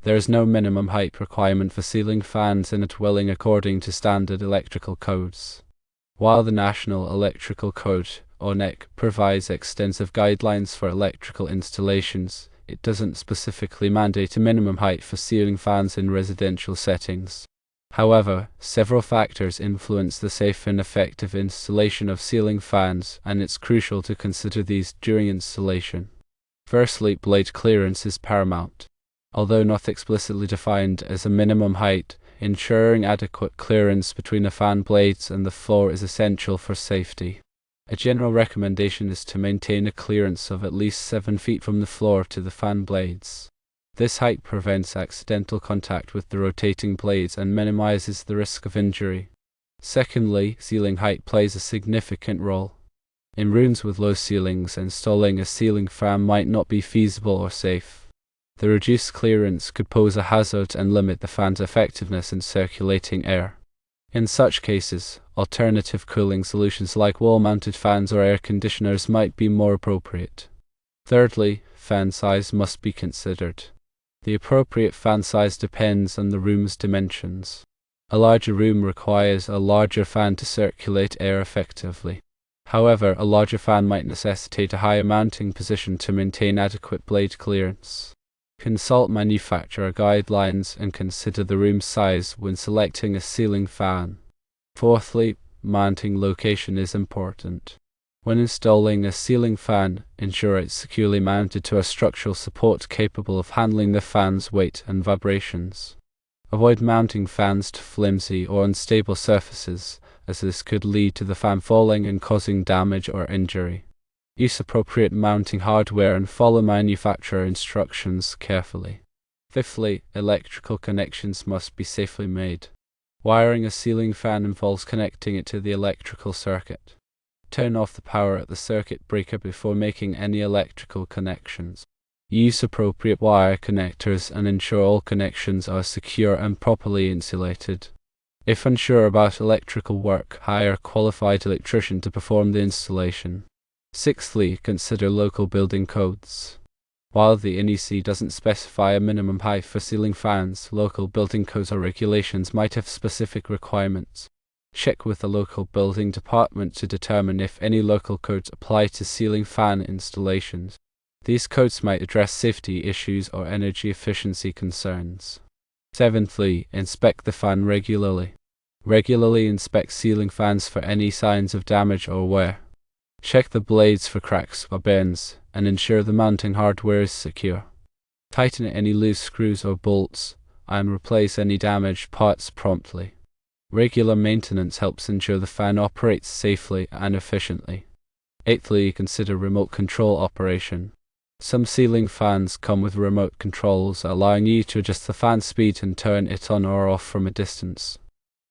There is no minimum height requirement for ceiling fans in a dwelling according to standard electrical codes. While the National Electrical Code, or NEC, provides extensive guidelines for electrical installations, it doesn't specifically mandate a minimum height for ceiling fans in residential settings. However, several factors influence the safe and effective installation of ceiling fans, and it's crucial to consider these during installation. Firstly, blade clearance is paramount. Although not explicitly defined as a minimum height, ensuring adequate clearance between the fan blades and the floor is essential for safety. A general recommendation is to maintain a clearance of at least 7 feet from the floor to the fan blades. This height prevents accidental contact with the rotating blades and minimizes the risk of injury. Secondly, ceiling height plays a significant role. In rooms with low ceilings, installing a ceiling fan might not be feasible or safe. The reduced clearance could pose a hazard and limit the fan's effectiveness in circulating air. In such cases, alternative cooling solutions like wall-mounted fans or air conditioners might be more appropriate. Thirdly, fan size must be considered. The appropriate fan size depends on the room's dimensions. A larger room requires a larger fan to circulate air effectively. However, a larger fan might necessitate a higher mounting position to maintain adequate blade clearance. Consult manufacturer guidelines and consider the room size when selecting a ceiling fan. Fourthly, mounting location is important. When installing a ceiling fan, ensure it's securely mounted to a structural support capable of handling the fan's weight and vibrations. Avoid mounting fans to flimsy or unstable surfaces, as this could lead to the fan falling and causing damage or injury. Use appropriate mounting hardware and follow manufacturer instructions carefully. Fifthly, electrical connections must be safely made. Wiring a ceiling fan involves connecting it to the electrical circuit. Turn off the power at the circuit breaker before making any electrical connections. Use appropriate wire connectors and ensure all connections are secure and properly insulated. If unsure about electrical work, hire a qualified electrician to perform the installation. Sixthly, consider local building codes. While the NEC doesn't specify a minimum height for ceiling fans, local building codes or regulations might have specific requirements. Check with the local building department to determine if any local codes apply to ceiling fan installations. These codes might address safety issues or energy efficiency concerns. Seventhly, inspect the fan regularly. Regularly inspect ceiling fans for any signs of damage or wear. Check the blades for cracks or bends, and ensure the mounting hardware is secure. Tighten any loose screws or bolts, and replace any damaged parts promptly. Regular maintenance helps ensure the fan operates safely and efficiently. Eighthly, consider remote control operation. Some ceiling fans come with remote controls, allowing you to adjust the fan speed and turn it on or off from a distance.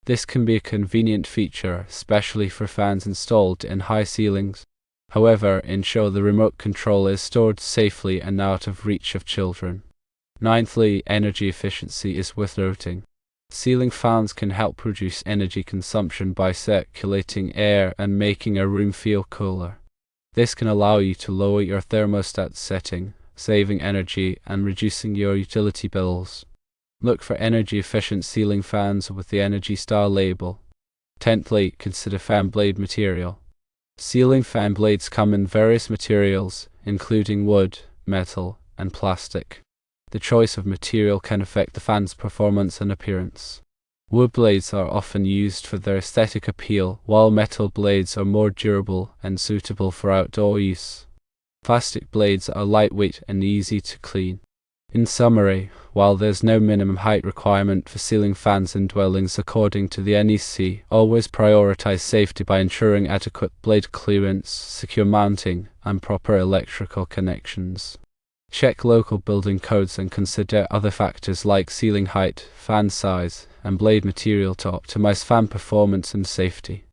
This can be a convenient feature, especially for fans installed in high ceilings. However, ensure the remote control is stored safely and out of reach of children. Ninthly, energy efficiency is worth noting. Ceiling fans can help reduce energy consumption by circulating air and making a room feel cooler. This can allow you to lower your thermostat setting, saving energy and reducing your utility bills. Look for energy-efficient ceiling fans with the Energy Star label. Tenthly, consider fan blade material. Ceiling fan blades come in various materials, including wood, metal, and plastic. The choice of material can affect the fan's performance and appearance. Wood blades are often used for their aesthetic appeal, while metal blades are more durable and suitable for outdoor use. Plastic blades are lightweight and easy to clean. In summary, while there's no minimum height requirement for ceiling fans in dwellings according to the NEC, always prioritize safety by ensuring adequate blade clearance, secure mounting, and proper electrical connections. Check local building codes and consider other factors like ceiling height, fan size, and blade material to optimize fan performance and safety.